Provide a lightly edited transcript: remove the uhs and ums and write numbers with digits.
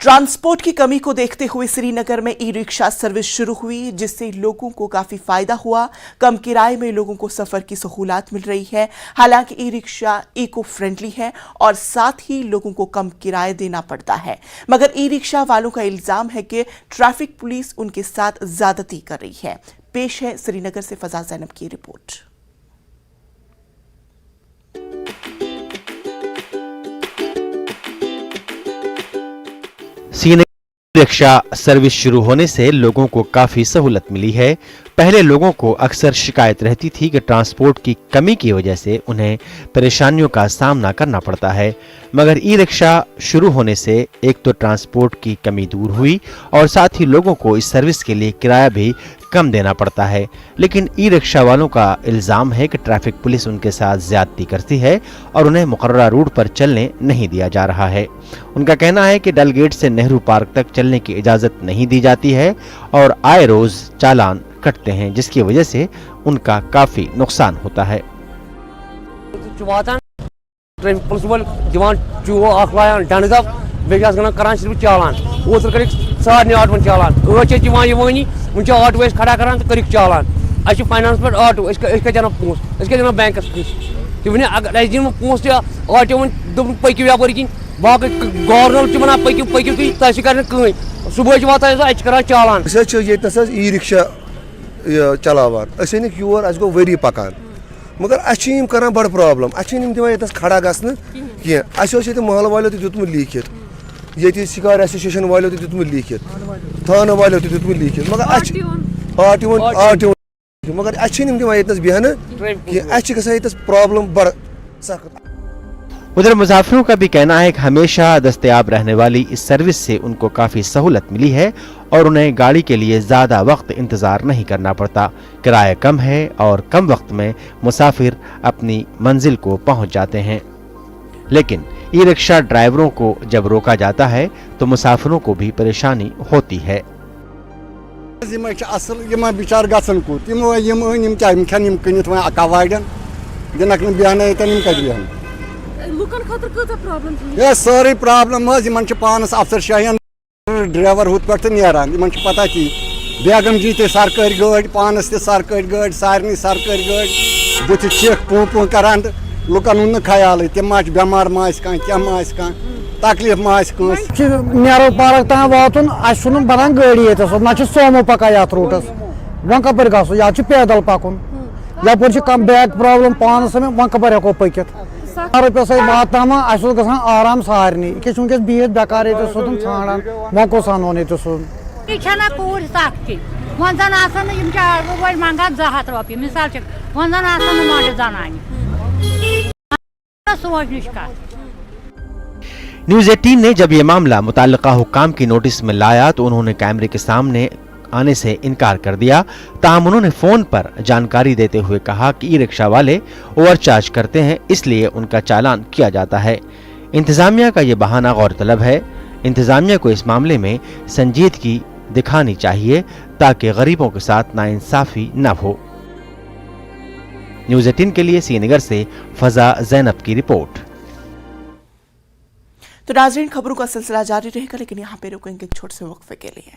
Transport की कमी को देखते हुए श्रीनगर में ई रिक्शा सर्विस शुरू हुई, जिससे लोगों को काफी फायदा हुआ। कम किराए में लोगों को सफर की सहूलत मिल रही है। हालांकि ई रिक्शा इको फ्रेंडली है और साथ ही लोगों को कम किराया देना पड़ता है, मगर ई रिक्शा वालों का इल्जाम है कि ट्रैफिक पुलिस उनके साथ ज्यादती कर रही है। पेश है श्रीनगर से फजा ज़ैनब की रिपोर्ट। श्रीनगर रिक्शा सर्विस शुरू होने से लोगों को काफी सहूलत मिली है। पहले लोगों को अक्सर शिकायत रहती थी कि ट्रांसपोर्ट की कमी की वजह से उन्हें परेशानियों का सामना करना पड़ता है, मगर ई रिक्शा शुरू होने से एक तो ट्रांसपोर्ट की कमी दूर हुई और साथ ही लोगों को इस सर्विस के लिए किराया भी कम देना पड़ता है। लेकिन ई रिक्शा वालों का इल्जाम है कि ट्रैफिक पुलिस उनके साथ ज्यादती करती है और उन्हें मुकर्ररा रूट पर चलने नहीं दिया जा रहा है। उनका कहना है कि डल गेट से नेहरू पार्क तक चलने की इजाजत नहीं दी जाती है और आए रोज चालान कटते हैं, जिसकी वजह से उनका काफी नुकसान होता है। चालान ओतर कर सारे आटो चालान वन आटो खड़ा करान तो कर चालान फाइनांस पे आटो दिन पोस बैंकस वन अगर दिन पोस आटो वन पकू यपर कन बाकी गवर्नर वन पकू पकू तुम कर सुबह वातान कर चालान ई रिक्शा चलावान योर गो वरी पकान, मगर अम कर बड़ प्रॉब्लम दिवान खड़ा गसन कह महल वालों तुतमुत लिखित, ये शिकार एसोसिएशन वालों तुतमुत लिखित, थाना वालों तुतमुत लिखित, मगर आर मगर दिवान बेहन कह प्रॉब्लम बड़ सख्त। उधर मुसाफिरों का भी कहना है कि हमेशा दस्तयाब रहने वाली इस सर्विस से उनको काफी सहूलत मिली है और उन्हें गाड़ी के लिए ज्यादा वक्त इंतजार नहीं करना पड़ता। किराया कम है और कम वक्त में मुसाफिर अपनी मंजिल को पहुंच जाते हैं। लेकिन ई रिक्शा ड्राइवरों को जब रोका जाता है तो मुसाफिरों को भी परेशानी होती है। सारी प्रॉब्लम पानस अफसर शाही ड्राइवर हुत पे नान पता कि बेगम जी सरकारी गाड़ी पानस सरकारी गाड़ी सारे सरकारी गाड़ी बुथ चेक पू पू करान लुकन हूं ख्याल तम बेमार क्या तकलीफ नेहरू पार्क तक वातुन बनान गाड़ी ना सोमो पकान ये रूटस वो कपर गो या पैदल पकुन यप कम बैक प्रॉब्लम पानस में वो कपर हेको पकित रुपये सही वात ग आराम सारे वनकस बिहत बेकार सोदन ान वो कस अनो ये सोन कूर सख्ती वन जन मंगान 200 रुपये मिसाल वन जन माटे जनान सोच न्यूज़ 18 ने जब ये मामला मुताल्लिका हुक्काम की नोटिस में लाया तो उन्होंने कैमरे के सामने आने से इनकार कर दिया। ताहम उन्होंने फोन पर जानकारी देते हुए कहा कि ई रिक्शा वाले ओवरचार्ज करते हैं, इसलिए उनका चालान किया जाता है। इंतजामिया का ये बहाना गौरतलब है। इंतजामिया को इस मामले में संजीदगी दिखानी चाहिए ताकि गरीबों के साथ नाइंसाफी न हो। न्यूज़ 18 के लिए श्रीनगर से फजा ज़ैनब की रिपोर्ट। तो नाज़रीन, खबरों का सिलसिला जारी रहेगा, लेकिन यहाँ पे रुकेंगे एक छोटे से वक्फे के लिए।